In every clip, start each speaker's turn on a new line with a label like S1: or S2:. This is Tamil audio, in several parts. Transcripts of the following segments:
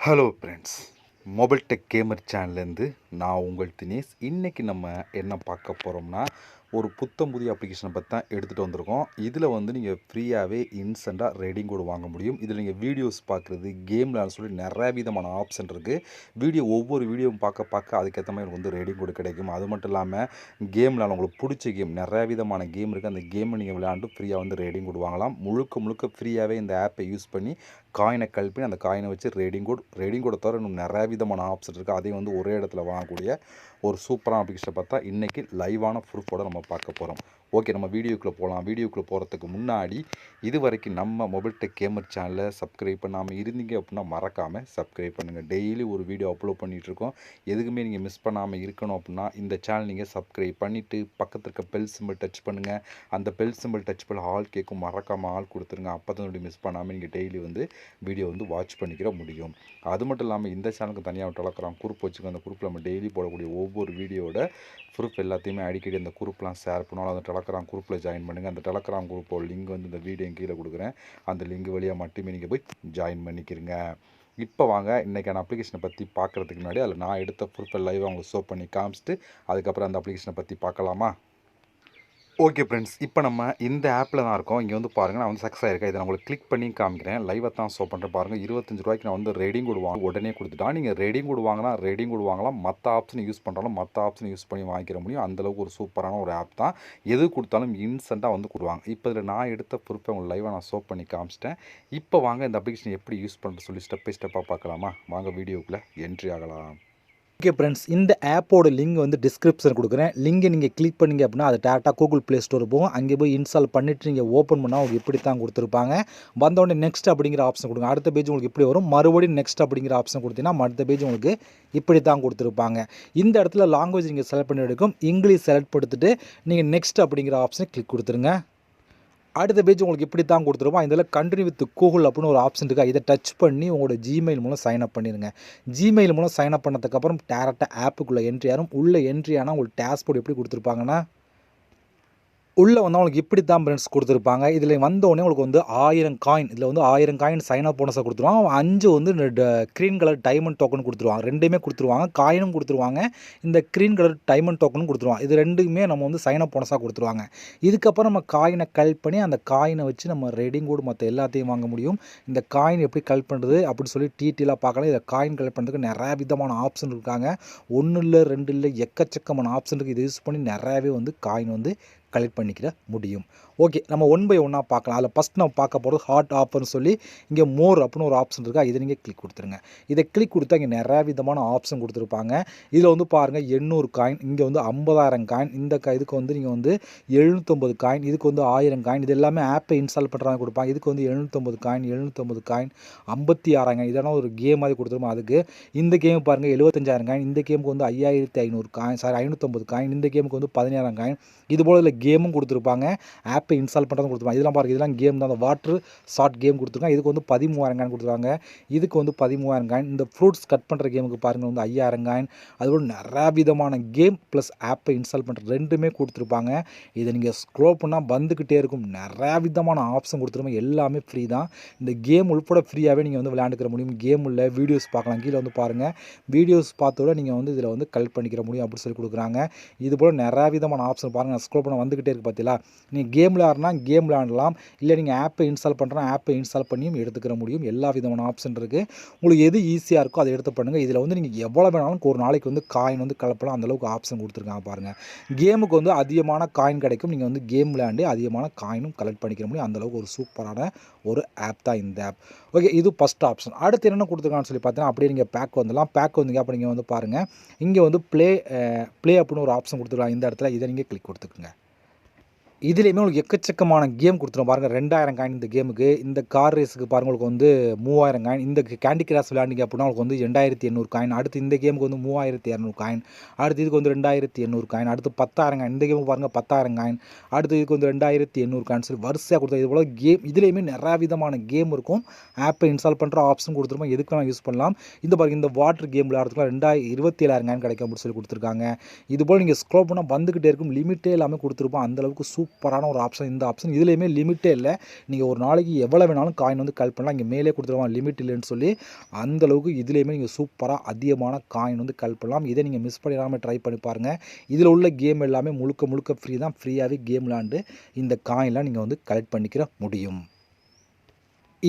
S1: Hello friends, mobile tech gamer சேனல்லேருந்து நான் உங்கள் தினேஷ். இன்றைக்கி நம்ம என்ன பார்க்க போகிறோம்னா, ஒரு புத்தம் புதிய அப்ளிகேஷனை பற்றி தான் எடுத்துகிட்டு வந்திருக்கோம். இதில் வந்து நீங்கள் ஃப்ரீயாகவே இன்ஸ்டண்ட்டாக ரேடிங் கோடு வாங்க முடியும். இதில் நீங்கள் வீடியோஸ் பார்க்குறது, கேம் விளையாட சொல்லி நிறைய விதமான ஆப்ஷன் இருக்குது. ஒவ்வொரு வீடியோவும் பார்க்க அதுக்கேற்ற மாதிரி வந்து ரேடிங் கோடு கிடைக்கும். அது மட்டும் இல்லாமல் கேம் விளையாட உங்களுக்கு பிடிச்ச கேம் நிறைய விதமான கேம் இருக்குது. அந்த கேமை நீங்கள் விளையாண்டு ஃப்ரீயாக வந்து ரேடிங் கோடு வாங்கலாம். முழுக்க ஃப்ரீயாகவே இந்த ஆப்பை யூஸ் பண்ணி காயினை கல் பண்ணி அந்த காயினை வச்சு ரேடிங் கோடை தவிர இன்னும் நிறைய விதமான ஆப்ஷன் இருக்குது. அதையும் வந்து ஒரே இடத்துல வாங்கக்கூடிய ஒரு சூப்பரான அப்ளிகேஷனை பார்த்தா இன்றைக்கி லைவான ப்ரூஃபோடு நம்ம பார்க்க போகிறோம். ஓகே, நம்ம வீடியோக்குள்ளே போகலாம். வீடியோக்குள்ளே போகிறதுக்கு முன்னாடி இது வரைக்கும் நம்ம மொபைல் டெக் கேமர் சேனலை சப்ஸ்கிரைப் பண்ணாமல் இருந்தீங்க அப்படின்னா மறக்காமல் சப்ஸ்கிரைப் பண்ணுங்கள். டெய்லி ஒரு வீடியோ அப்லோட் பண்ணிகிட்ருக்கோம். எதுக்குமே நீங்கள் மிஸ் பண்ணாமல் இருக்கணும் அப்படின்னா இந்த சேனல் நீங்கள் சப்ஸ்கிரைப் பண்ணிவிட்டு பக்கத்தில் இருக்க பெல் சிம்பிள் டச் பண்ணுங்கள். அந்த பெல் சிம்பிள் டச் பண்ண ஆல் கேட்கும், மறக்காமல் ஆள் கொடுத்துருங்க. அப்போ தான் மிஸ் பண்ணாமல் நீங்கள் டெய்லி வந்து வீடியோ வந்து வாட்ச் பண்ணிக்கிற முடியும். அது மட்டும் இல்லாமல் இந்த சேனலுக்கு தனியாக டெலகிராம் குரூப் வச்சுக்கோங்க. அந்த குரூப்பில் நம்ம டெய்லி போடக்கூடிய ஒவ்வொரு வீடியோட ப்ரூஃப் எல்லாத்தையுமே அடிக்கடி அந்த குரூப்லாம் ஷேர் பண்ணுவோம். அந்த டெலகிராம் குரூப்பில் ஜாயின் பண்ணுங்கள். அந்த டெலகிராம் குரூப்போட லிங்க் வந்து இந்த வீடியோ கீழே கொடுக்குறேன். அந்த லிங்க் வழியாக மட்டுமே நீங்கள் போய் ஜாயின் பண்ணிக்கிறீங்க. இப்போ வாங்க இன்றைக்கான அப்ளிகேஷனை பற்றி பார்க்குறதுக்கு முன்னாடி அதில் நான் எடுத்த ப்ரூஃபை லைவாக உங்களுக்கு ஷோ பண்ணி காமிச்சிட்டு அதுக்கப்புறம் அந்த அப்ளிகேஷனை பற்றி பார்க்கலாமா? ஓகே ஃப்ரெண்ட்ஸ், இப்போ நம்ம இந்த ஆப்பில் தான் இருக்கோம். இங்கே வந்து பாருங்கள், நான் வந்து சக்ஸஸ் ஆகிருக்கேன். இதை நான் உங்களுக்கு கிளிக் பண்ணி காமிக்கிறேன். லைவாக தான் ஷோ பண்ணுறேன் பாருங்கள். 25 ரூபாய்க்கு நான் வந்து ரேடிங் கோடு உடனே கொடுத்துட்டா. நீங்கள் ரேடிங் கோடு வாங்கினா ரேடிங் கோடு வாங்கலாம். மற்ற ஆப்ஷன் யூஸ் பண்ணுறாலும் மற்ற ஆப்ஷன் யூஸ் பண்ணி வாங்கிக்கிற முடியும். அந்தளவுக்கு ஒரு சூப்பரான ஒரு ஆப் தான். எது கொடுத்தாலும் இன்ஸ்டண்ட்டாக வந்து கொடுவாங்க. இப்போ இதில் நான் எடுத்த ப்ரூஃபை உங்களுக்கு லைவாக நான் ஷோ பண்ணி காமிச்சிட்டேன். இப்போ வாங்க இந்த அப்ளிகேஷன் எப்படி யூஸ் பண்ணுறது சொல்லி ஸ்டெப் பை ஸ்டெப்பாக பார்க்கலாமா? வாங்க வீடியோக்குள்ளே என்ட்ரி ஆகலாம்.
S2: ஓகே ஃப்ரெண்ட்ஸ், இந்த ஆப்போட லிங்க் வந்து டிஸ்கிரிப்ஷன் கொடுக்குறேன். லிங்கை நீங்கள் கிளிக் பண்ணிங்க அப்படின்னா அது டேரெக்டாக கூகுள் ப்ளே ஸ்டோர் போகும். அங்கே போய் இன்ஸ்டால் பண்ணிவிட்டு நீங்கள் ஓப்பன் பண்ணால் உங்களுக்கு இப்படி தான் கொடுத்துருப்பாங்க. வந்தோடனே நெக்ஸ்ட் அப்படிங்கிற ஆப்ஷன் கொடுங்க. அடுத்த பேஜ் உங்களுக்கு இப்படி வரும். மறுபடியும் நெக்ஸ்ட் அப்படிங்கிற ஆப்ஷன் கொடுத்தீங்கன்னா அடுத்த பேஜ் உங்களுக்கு இப்படி தான் கொடுத்துருப்பாங்க. இந்த இடத்துல லாங்குவேஜ் நீங்கள் செலக்ட் பண்ணி எடுக்கும். இங்கிலீஷ் செலக்ட் கொடுத்துட்டு நீங்கள் நெக்ஸ்ட் அப்படிங்கிற ஆப்ஷனை கிளிக் கொடுத்துருங்க. அடுத்த பேஜ் உங்களுக்கு இப்படி தான் கொடுத்துருவோம். இதில் கண்டினியூ வித் கூகுள் அப்படின்னு ஒரு ஆப்ஷன் இருக்குது. இதை டச் பண்ணி உங்களோட ஜிமெயில் மூலம் சைன் அப் பண்ணிடுங்க. ஜிமெயில் மூலம் சைன் அப் பண்ணதுக்கப்புறம் டேரெக்டாக ஆப்புக்குள்ளே என்ட்ரி ஆகும். உள்ளே என்ட்ரி ஆனால் உங்களுக்கு டேஷ்போர்ட் எப்படி கொடுத்துருப்பாங்கன்னா உள்ளே வந்து அவங்களுக்கு இப்படி தான் ஃப்ரெண்ட்ஸ் கொடுத்துருப்பாங்க. இதில் வந்தோடனே உங்களுக்கு வந்து 1000 காயின், இதில் வந்து 1000 காயின் சைன் அப் போனஸாக கொடுத்துருவாங்க. 5 வந்து க்ரீன் கலர் டைமண்ட் டோக்கன் கொடுத்துருவாங்க. ரெண்டுமே கொடுத்துருவாங்க. காயினும் கொடுத்துருவாங்க, இந்த க்ரீன் கலர் டைமண்ட் டோக்கனும் கொடுத்துருவாங்க. இது ரெண்டுமே நம்ம வந்து சைன் அப் போனஸாக கொடுத்துருவாங்க. இதுக்கப்புறம் நம்ம காயினை கலெக்ட் பண்ணி அந்த காயினை வச்சு நம்ம ரெடிங் கோடு மற்ற எல்லாத்தையும் வாங்க முடியும். இந்த காயின் எப்படி கலெக்ட் பண்ணுறது அப்படின்னு சொல்லி டீட்டெயிலாக பார்க்கலாம். இதை காயின் கலெக்ட் பண்ணுறதுக்கு நிறைய விதமான ஆப்ஷன் இருக்காங்க. 1 இல்லை 2 இல்லை எக்கச்சக்கமான ஆப்ஷன் இருக்குது. இதை யூஸ் பண்ணி நிறையாவே வந்து காயின் வந்து கலெக்ட் பண்ணிக்கிற முடியும். ஓகே, நம்ம 1 பை 1 பார்க்கலாம். அதில் ஃபஸ்ட் நம்ம பார்க்க போகிறது ஹாட் ஆஃபர்னு சொல்லி இங்கே மோர் அப்படின்னு ஒரு ஆப்ஷன் இருக்கா. இதை நீங்கள் கிளிக் கொடுத்துருங்க. இதை கிளிக் கொடுத்தா இங்கே நிறையா விதமான ஆப்ஷன் கொடுத்துருப்பாங்க. இதில் வந்து பாருங்கள் 800 காயின், இங்கே வந்து 50,000 காயின், இந்த இதுக்கு வந்து நீங்கள் வந்து 750 காயின், இதுக்கு வந்து 1000 காயின். இது எல்லாமே ஆப்பை இன்ஸ்டால் பண்ணுறாங்க கொடுப்பாங்க. இதுக்கு வந்து 750 காயின், 750 காயின், 56,000 காயின். இதெல்லாம் ஒரு கேம் மாதிரி கொடுத்துருப்போம். அதுக்கு இந்த கேம் பாருங்கள் 75,000 காயின், இந்த கேமுக்கு வந்து 5,500 காயின், 550 காயின், இந்த கேமுக்கு வந்து 17,000 காயின். இதுபோல் இதில் கேமும் கொடுத்துருப்பாங்க. ஆப்பை இன்ஸ்டால் பண்ணுறதும் கொடுத்துருப்பாங்க. இதெல்லாம் பாருங்கள், இதெல்லாம் கேம் தான். அந்த வாட்டர் ஷார்ட் கேம் கொடுத்துருக்காங்க. இதுக்கு வந்து 13,000 காயின் கொடுத்துருக்காங்க. இதுக்கு வந்து 13,000 காயின். இந்த ஃப்ரூட்ஸ் கட் பண்ணுற கேமுக்கு பாருங்கள் வந்து 5,000 காயின். அதுபோல் நிறையா விதமான கேம் ப்ளஸ் ஆப்பை இன்ஸ்டால் பண்ணுற ரெண்டுமே கொடுத்துருப்பாங்க. இதை நீங்கள் ஸ்க்ரோல் பண்ணால் வந்துக்கிட்டே இருக்கும். நிறையா விதமான ஆப்ஷன் கொடுத்துருப்பாங்க. எல்லாமே ஃப்ரீ தான். இந்த கேம் உள்பட ஃப்ரீயாகவே நீங்கள் வந்து விளையாண்டுக்கிற முடியும். கேம் உள்ள வீடியோஸ் பார்க்கலாம். கீழே வந்து பாருங்கள், வீடியோஸ் பார்த்தோட நீங்கள் வந்து இதில் வந்து கலெக்ட் பண்ணிக்கிற முடியும் அப்படின்னு சொல்லி கொடுக்குறாங்க. இதுபோல் நிறையா விதமான ஆப்ஷன் பாருங்கள். ஸ்க்ரோல் பண்ண வந்துக்கிட்டே இருக்குது பார்த்தீங்களா? நீங்கள் கேம் விளையாடுனா கேம் விளையாடலாம், இல்லை நீங்கள் ஆப்பை இன்ஸ்டால் பண்ணுறோன்னா ஆப்பை இன்ஸ்டால் பண்ணியும் எடுத்துக்கிற முடியும். எல்லா விதமான ஆப்ஷன் இருக்குது. உங்களுக்கு எது ஈஸியாக இருக்கோ அதை எடுத்து பண்ணுங்கள். இதில் வந்து நீங்கள் எவ்வளோ வேணாலும் ஒரு நாளைக்கு வந்து காயின் வந்து கலப்பலாம். அந்தளவுக்கு ஆப்ஷன் கொடுத்துருக்காங்க பாருங்கள். கேமுக்கு வந்து அதிகமான காயின் கிடைக்கும். நீங்கள் வந்து கேம் விளையாண்டு அதிகமான காயினும் கலெக்ட் பண்ணிக்கிற முடியும். அந்தளவுக்கு ஒரு சூப்பரான ஒரு ஆப் தான் இந்த ஆப். ஓகே, இது ஃபஸ்ட் ஆப்ஷன். அடுத்து என்னென்ன கொடுத்துருக்கான்னு சொல்லி பார்த்தீங்கன்னா அப்படியே நீங்கள் பேக் வந்துடலாம். பேக் வந்தீங்க அப்போ நீங்கள் வந்து பாருங்கள், இங்கே வந்து ப்ளே அப்படின்னு ஒரு ஆப்ஷன் கொடுத்துருக்காங்க. இந்த இடத்துல இதை நீங்கள் கிளிக் கொடுத்துக்குங்க. இதுலேயுமே உங்களுக்கு எக்கச்சக்கமான கேம் கொடுத்துரும் பாருங்கள். 2000 காயின் இந்த கேமுக்கு. இந்த கார் ரேஸுக்கு பாருங்கள் உங்களுக்கு வந்து 3000 காயின். இந்த கேண்டி கிராஷ் விளையாண்டிங்க அப்படின்னா உங்களுக்கு வந்து 2800 காயின். அடுத்து இந்த கேமுக்கு வந்து 3200 காயின். அடுத்து இதுக்கு வந்து 2800 காயின். அடுத்து 10,000 காயின். இந்த கேமுக்கு பாருங்கள் 10,000 காயின். அடுத்து இதுக்கு வந்து 2800 காயின் சொல்லி வரிசையாக கொடுத்தா. இது போல் கேம் இதுலேயுமே நிறையா விதமான கேம் இருக்கும். ஆப்பை இன்ஸ்டால் பண்ணுற ஆப்ஷன் கொடுத்துருப்போம். எதுக்கு வேணால் யூஸ் பண்ணலாம். இந்த பாருங்கள், இந்த வாட்டர் கேம் விளையாடுறதுக்குலாம் 27,000 காயின் கிடைக்கும் அப்படின்னு சொல்லி கொடுத்துருக்காங்க. இதுபோல் நீங்கள் ஸ்க்ரோல் பண்ணால் வந்துக்கிட்டே இருக்கும். லிமிட்டே எல்லாமே கொடுத்துருப்போம். அந்தளவுக்கு சூப்பர் சூப்பரான ஒரு ஆப்ஷன் இந்த ஆப்ஷன். இதுலேயுமே லிமிட்டே இல்லை. நீங்கள் ஒரு நாளைக்கு எவ்வளோ வேணாலும் காயின் வந்து கலெக்ட் பண்ணலாம். இங்கே மேலே கொடுத்துருவாங்க லிமிட் இல்லைன்னு சொல்லி. அந்தளவுக்கு இதுலேயுமே நீங்கள் சூப்பராக அதிகமான காயின் வந்து கலெக்ட் பண்ணலாம். இதை நீங்கள் மிஸ் பண்ணிடாமல் ட்ரை பண்ணி பாருங்கள். இதில் உள்ள கேம் எல்லாமே முழுக்க முழுக்க ஃப்ரீ தான். ஃப்ரீயாகவே கேம் விளாண்டு இந்த காயின்லாம் நீங்கள் வந்து கலெக்ட் பண்ணிக்கிற முடியும்.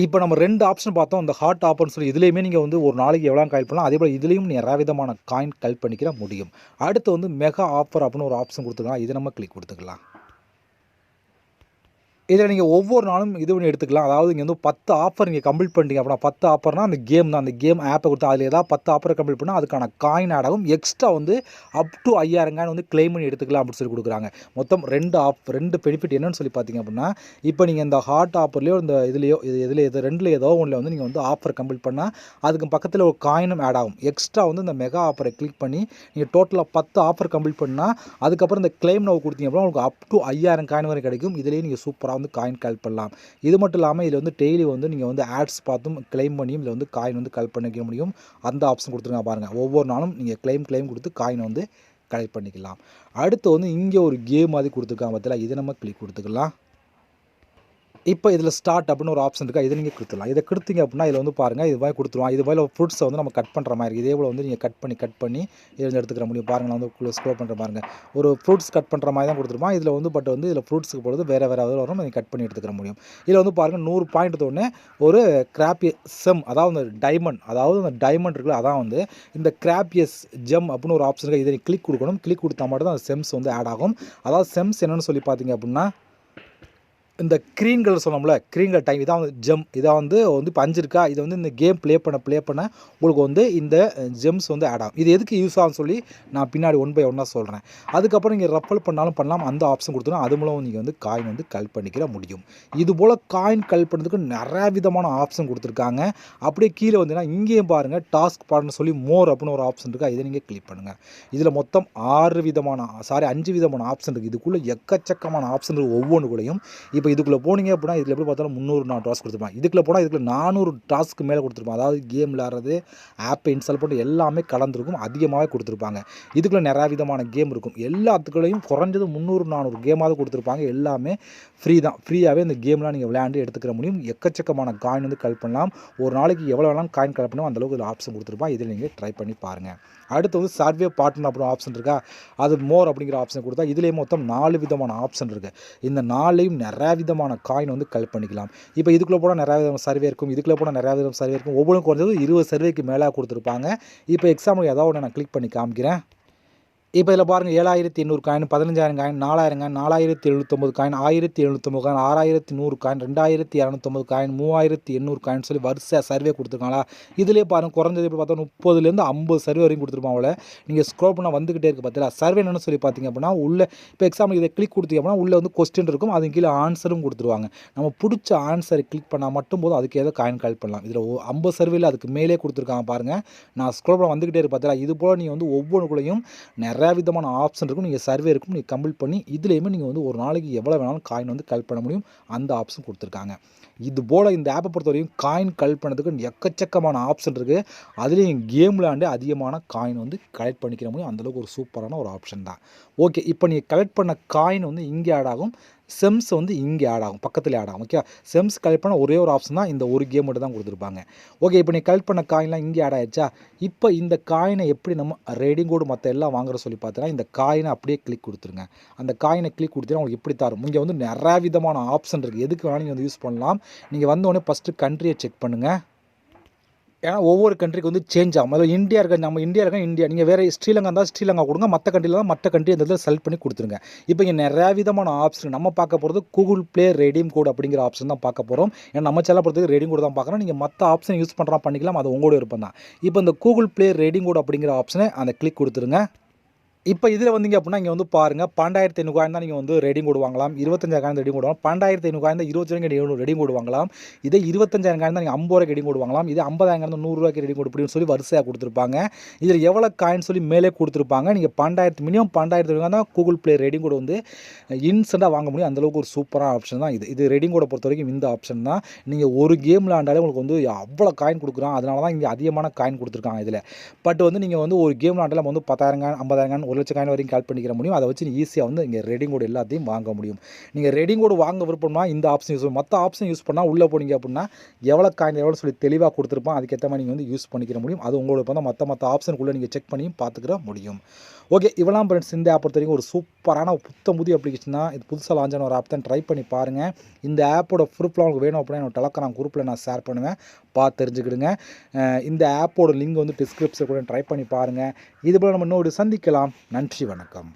S2: இப்போ நம்ம 2 ஆப்ஷன் பார்த்தோம். இந்த ஹாட் ஆஃபர்னு சொல்லி இதுலேயுமே நீங்கள் வந்து ஒரு நாளைக்கு எவ்வளோ கலெக்ட் பண்ணலாம். அதேபோல் இதுலேயும் நிறைய விதமான காயின் கலெக்ட் பண்ணிக்கிற முடியும். அடுத்து வந்து மெகா ஆஃபர் அப்படின்னு ஒரு ஆப்ஷன் கொடுத்துக்கலாம். இதை நம்ம கிளிக் கொடுத்துக்கலாம். இதில் நீங்கள் ஒவ்வொரு நாளும் இது பண்ணி எடுத்துக்கலாம். அதாவது இங்கே வந்து 10 ஆஃபர் நீங்கள் கம்ப்ளீட் பண்ணிட்டீங்க அப்படின்னா 10 ஆஃபர்னால் அந்த கேம் தான். அந்த கேம் ஆப்பை கொடுத்து அதில் ஏதாவது 10 ஆஃபரை கம்ப்ளீட் பண்ணால் அதுக்கான காயின் ஆட் ஆகும். எக்ஸ்ட்ரா வந்து அப் டு 5000 காயின் வந்து கிளைம் பண்ணி எடுத்துக்கலாம் அப்படின்னு சொல்லி கொடுக்குறாங்க. மொத்தம் 2 பெனிஃபிட் என்னன்னு சொல்லி பார்த்தீங்க அப்படின்னா, இப்போ நீங்கள் இந்த ஹாட் ஆஃபர்லையோ இந்த இதுலையோ இது ரெண்டில் ஏதோ ஒன்றில் வந்து நீங்கள் வந்து ஆஃபர் கம்ப்ளீட் பண்ணால் அதுக்கு பக்கத்தில் ஒரு காயினும் ஆட் ஆகும். எக்ஸ்ட்ரா வந்து இந்த மெகா ஆஃபரை கிளிக் பண்ணி நீங்கள் டோட்டலாக 10 ஆஃபர் கம்ப்ளீட் பண்ணால் அதுக்கப்புறம் இந்த கிளைம் நவ் கொடுத்தீங்க அப்படின்னா உங்களுக்கு அப் டு 5000 காயின் வரை கிடைக்கும். இதிலேயே நீங்கள் சூப்பராக வந்து காயின் கலெக்ட் பண்ணலாம். இது மட்டும் இல்லாமல் இதில் வந்து டெய்லி வந்து நீங்கள் வந்து ஆட்ஸ் பார்த்தும் கிளைம் பண்ணியும் இதில் வந்து காயின் வந்து கலெக்ட் பண்ணிக்க முடியும். அந்த ஆப்ஷன் கொடுத்துருங்க பாருங்கள். ஒவ்வொரு நாளும் நீங்கள் கிளைம் கொடுத்து காயினை வந்து கலெக்ட் பண்ணிக்கலாம். அடுத்து வந்து இங்கே ஒரு கேம் மாதிரி கொடுத்துருக்காங்க பார்த்தீங்களா, இதை நம்ம கிளிக் கொடுத்துக்கலாம். இப்போ இதில் ஸ்டார்ட் அப்படின்னு ஒரு ஆப்ஷன் இருக்கா, இதை நீங்கள் கொடுத்துடலாம். இதை கொடுத்தீங்க அப்படின்னா இதில் வந்து பாருங்கள் இது மாதிரி கொடுத்துருவான். இது மாதிரி ஃப்ரூட்ஸை வந்து நம்ம கட் பண்ணுற மாதிரி இதே போல் வந்து நீங்கள் கட் பண்ணி இதில் வந்து எடுத்துக்கிற முடியும். பாருங்கள் நான் வந்து ஸ்க்ரோல் பண்ணுற பாருங்கள். ஒரு ஃப்ரூட்ஸ் கட் பண்ணுற மாதிரி தான் கொடுத்துருப்பான். இதில் வந்து பட் வந்து இதில் ஃப்ரூட்ஸுக்கு பொழுது வேறு வரும் நீங்கள் கட் பண்ணி எடுத்துக்கிற முடியும். இதில் வந்து பாருங்கள் 100 பாயிண்ட் தோணு ஒரு கிராப்பியஸ் செம், அதாவது அந்த டைமண்ட் இருக்குல்ல, அதான் வந்து இந்த கிராப்பியஸ் ஜெம் அப்படின்னு ஒரு ஆப்ஷன் இருக்குது. இதை கிளிக் கொடுக்கணும். கிளிக் கொடுத்தா மட்டும் தான் அந்த செம்ஸ் வந்து ஆட் ஆகும். அதாவது செம்ஸ் என்னென்னு சொல்லி பார்த்தீங்க அப்படின்னா இந்த க்ரீன் கலர் சொன்னோம்ல, க்ரீன் கலர் டைம் இதான் வந்து ஜெம். இதான் வந்து இப்போ 5 இருக்கா, இதை வந்து இந்த கேம் ப்ளே பண்ண உங்களுக்கு வந்து இந்த ஜெம்ஸ் வந்து ஆட் ஆகும். இது எதுக்கு யூஸ் ஆகும்னு சொல்லி நான் பின்னாடி 1 பை 1 சொல்கிறேன். அதுக்கப்புறம் நீங்கள் ரஃபல் பண்ணாலும் பண்ணலாம். அந்த ஆப்ஷன் கொடுத்தோன்னா அது மூலம் நீங்கள் வந்து காயின் வந்து கலெக்ட் பண்ணிக்கிற முடியும். இதுபோல் காயின் கலெக்ட் பண்ணுறதுக்கு நிறையா விதமான ஆப்ஷன் கொடுத்துருக்காங்க. அப்படியே கீழே வந்தீங்கன்னா இங்கேயும் பாருங்கள் டாஸ்க் பார்ட்னு சொல்லி மோர் அப்படின்னு ஒரு ஆப்ஷன் இருக்கா, இதை நீங்கள் கிளிக் பண்ணுங்கள். இதில் மொத்தம் 5 விதமான ஆப்ஷன் இருக்குது. இதுக்குள்ளே எக்கச்சக்கமான ஆப்ஷன் இருக்குது ஒவ்வொன்றுக்குள்ளையும். இப்போ இதுக்குள்ளே போனீங்க அப்படின்னா இதில் எப்படி பார்த்தாலும் 300 டாஸ்க் கொடுத்துருப்பாங்க. இதுக்குள்ளே போனால் இதுக்குள்ள 400 டாஸ்க்கு மேலே கொடுத்துருப்பாங்க. அதாவது கேம் விளையாடுறது, ஆப்பை இன்ஸ்டால் பண்ணி எல்லாமே கலந்துருக்கும். அதிகமாகவே கொடுத்துருப்பாங்க. இதுக்குள்ளே நிறையா விதமான கேம் இருக்கும். எல்லாத்துக்குள்ளேயும் குறைஞ்சது 300-400 கேமாவது கொடுத்துருப்பாங்க. எல்லாமே ஃப்ரீ தான். ஃப்ரீயாகவே இந்த கேம்லாம் நீங்கள் விளையாண்டு எடுத்துக்கிற முடியும். எக்கச்சக்கமான காயின் வந்து கலெக்ட் பண்ணலாம். ஒரு நாளைக்கு எவ்வளோ வேணாலும் காயின் கலெக்ட் பண்ணலாம். அந்தளவுக்கு இதில் ஆப்ஷன் கொடுத்துருப்பாங்க. இதில் நீங்கள் ட்ரை பண்ணி பாருங்கள். அடுத்து வந்து சர்வே பார்ட்னர் அப்படின்னு ஆப்ஷன் இருக்கா, அது மோர் அப்படிங்கிற ஆப்ஷன் கொடுத்தா இதுலேயே மொத்தம் 4 விதமான ஆப்ஷன் இருக்குது. இந்த 4லையும் நிறையா விதமான காயின் வந்து கலெக்ட் பண்ணிக்கலாம். இப்போ இதுக்குள்ளே போனால் நிறையா விதமான சர்வே இருக்கும். இதுக்குள்ளே போனால் நிறையா விதமான சர்வே இருக்கும். ஒவ்வொன்றும் குறைஞ்சது 20 சர்வேக்கு மேலே கொடுத்துருப்பாங்க. இப்போ எக்ஸாம்பிள் ஏதாவது ஒன்று நான் கிளிக் பண்ணி காமிக்கிறேன். இப்போ இதில் பாருங்கள் 7800 coin, 15000 coin, 4000 coin, 4790 coin, 1790 coin, 6100 coin, 2250 coin, 3800 coin சொல்லி வரிசை சர்வே கொடுத்துருக்காங்களா. இதிலே பாருங்கள் குறைஞ்சது இப்போ பார்த்தா 30லேருந்து 50 சர்வே வரைக்கும் கொடுத்துருப்பாங்கள. நீங்கள் ஸ்க்ரோல் பண்ணால் வந்துக்கிட்டே இருக்குது பார்த்தீங்களா. சர்வே என்னன்னு சொல்லி பார்த்தீங்க அப்படின்னா உள்ளே இப்போ எக்ஸாம்பிள் இதை கிளிக் கொடுத்தீங்க அப்படின்னா உள்ளே வந்து கொஸ்டின் இருக்கும். அது கீழே ஆன்சரும் கொடுத்துருவாங்க. நம்ம பிடிச்ச ஆன்சரை கிளிக் பண்ணால் மட்டும் போதும் அதுக்கு ஏதோ காயின் கலெக்ட் பண்ணலாம். இதில் 50 சர்வேயில் அதுக்கு மேலே கொடுத்துருக்காங்க பாருங்கள். நான் ஸ்க்ரோல் பண்ண வந்துக்கிட்டே இருக்கு பார்த்தீங்களா. இது போல் நீங்கள் வந்து ஒவ்வொன்றுக்குள்ளேயும் நிறையா விதமான ஆப்ஷன் இருக்கும். நீங்கள் சர்வே இருக்கும். நீங்கள் கம்ப்ளீட் பண்ணி இதுலேயுமே நீங்கள் வந்து ஒரு நாளைக்கு எவ்வளோ வேணாலும் காயின் வந்து கலெக்ட் பண்ண முடியும். அந்த ஆப்ஷன் கொடுத்துருக்காங்க. இது போல் இந்த ஆப்பை பொறுத்த வரைக்கும் காயின் கலெக்ட் பண்ணுறதுக்கு எக்கச்சக்கமான ஆப்ஷன் இருக்குது. அதுலேயும் கேம் விளையாண்டு அதிகமான காயின் வந்து கலெக்ட் பண்ணிக்கிற முடியும். அந்தளவுக்கு ஒரு சூப்பரான ஒரு ஆப்ஷன் தான். ஓகே, இப்போ நீங்கள் கலெக்ட் பண்ண காயின் வந்து இங்கே ஆட் ஆகும். செம்ஸ் வந்து இங்கே ஆட் ஆகும், பக்கத்தில் ஆட் ஆகும். ஓகே, செம்ஸ் கலெக்ட் பண்ண ஒரே ஒரு ஆப்ஷன் தான், இந்த ஒரு கேம் மட்டும் தான் கொடுத்துருப்பாங்க. ஓகே, இப்போ நீங்கள் கலெக்ட் பண்ண காயின்லாம் இங்கே ஆட் ஆகிடுச்சா. இப்போ இந்த காயினை எப்படி நம்ம ரெடிங் கோடு மற்ற எல்லாம் வாங்குற சொல்லி பார்த்தோன்னா இந்த காயினை அப்படியே கிளிக் கொடுத்துருங்க. அந்த காயினை கிளிக் கொடுத்தீங்கன்னா உங்களுக்கு எப்படி தரும். இங்கே வந்து நிறையா விதமான ஆப்ஷன் இருக்குது. எதுக்கு வேணாலும் நீங்கள் வந்து யூஸ் பண்ணலாம். நீங்கள் வந்தோடனே ஃபஸ்ட்டு கண்ட்ரியை செக் பண்ணுங்கள். ஏன்னா ஒவ்வொரு கண்ட்ரிக்கு வந்து சேஞ்ச் ஆகும். அதில் இந்தியா இருக்க இந்தியா, நீங்கள் வேறு ஸ்ரீலங்கா இருந்தால் ஸ்ரீலங்கா கொடுங்க. மற்ற கண்ட்ரியில் தான் மற்ற கண்ட்ரி அந்த இதில் செலக்ட் பண்ணி கொடுத்துருங்க. இப்போ இங்கே நிறையா விதமான ஆப்ஷன் நம்ம பார்க்க போகிறது கூகுள் ப்ளே ரெடீம் கோட் அப்படிங்கிற ஆப்ஷன் தான் பார்க்க போகிறோம். ஏன்னா நம்ம சேனல் பொறுத்தவரைக்கும் ரெடீம் கோட் தான் பார்க்குறோம். நீங்கள் மற்ற ஆப்ஷன் யூஸ் பண்ணுறா பண்ணிக்கலாம், அது உங்களோட விருப்பம் தான். இப்போ இந்த கூகுள் ப்ளே ரெடீம் கோட் அப்படிங்கிற ஆப்ஷனை அந்த கிளிக் கொடுத்துருங்க. இப்போ இதில் வந்தீங்க அப்படின்னா இங்கே வந்து பாருங்கள் 12500 காயின் தான் நீங்கள் வந்து ரெடிங் கோட் வாங்கலாம். 25000 காயின் ரெடிங் கோட் வாங்கலாம். 12500 காயின் தான் 20 ரெடிங் கோட் வாங்கலாம். இதே 25000 காயின் தான் நீங்கள் 50 ரூபாய்க்கு ரெடிங் கோட் வாங்கலாம். இதே 50000 காயின் 100 ரூபாய்க்கு ரெடிங் கோட் இப்படின்னு சொல்லி வரிசையாக கொடுத்துருப்பாங்க. இதில் எவ்வளோ காயின் சொல்லி மேலே கொடுத்துருப்பாங்க. நீங்கள் 12000 மினிமம் 12000 தான் கூகுள் ப்ளே ரெடிங் கோட் வந்து இன்ஸ்டண்ட்டாக வாங்க முடியும். அந்தளவுக்கு ஒரு சூப்பரான ஆப்ஷன் தான் இது. இது ரெடிங் கோடை பொறுத்த வரைக்கும் இந்த ஆப்ஷன் தான். நீங்கள் ஒரு கேம் விளாண்டாலே உங்களுக்கு வந்து அவ்வளோ காயின் கொடுக்குறான். அதனால தான் இங்கே அதிகமான காயின் கொடுத்துருக்காங்க இதில். பட் வந்து நீங்கள் வந்து ஒரு கேம் விளாண்டாலே வந்து 10000 காயின் 50000 காயின் 1,00,000 காயின் வரைக்கும் கால் பண்ணிக்கிற முடியும். அதை வச்சு ஈஸியாக வந்து இங்கே ரெடிங் கோடு எல்லாத்தையும் வாங்க முடியும். நீங்கள் ரெடிங் கோடு வாங்க விருப்பம்னா இந்த ஆப்ஷன் யூஸ் பண்ணணும். மற்ற ஆப்ஷன் யூஸ் பண்ணால் உள்ளே போனீங்க அப்படின்னா எவ்வளோ காயின் எவ்வளோ சொல்லி தெளிவாக கொடுத்துருப்பான். அதுக்கேற்ற மாதிரி நீங்கள் வந்து யூஸ் பண்ணிக்கிற முடியும். அது உங்களோட வந்து மற்ற ஆப்ஷனுக்குள்ளே நீங்கள் செக் பண்ணி பார்த்துக்கிற முடியும். ஓகே, இவெல்லாம் ஃப்ரெண்ட்ஸ் இந்த ஆப் பொறுத்த வரைக்கும் ஒரு சூப்பரான புதிய அப்ளிகேஷன் தான். இது புதுசாக லான்ச் ஆன ஒரு ஆப் தான். ட்ரை பண்ணி பாருங்கள். இந்த ஆப்போட ப்ரூஃப்லாம் உங்களுக்கு வேணும் அப்படின்னா என்னோட டெலகிராம் குரூப்பில் நான் ஷேர் பண்ணுவேன், பார்த்து தெரிஞ்சுக்கிடுங்க. இந்த ஆப்போட லிங்க் வந்து டிஸ்கிரிப்ஷன் கூட ட்ரை பண்ணி பாருங்கள். இதுபோல் நம்ம இன்னொரு சந்திக்கலாம். நன்றி, வணக்கம்.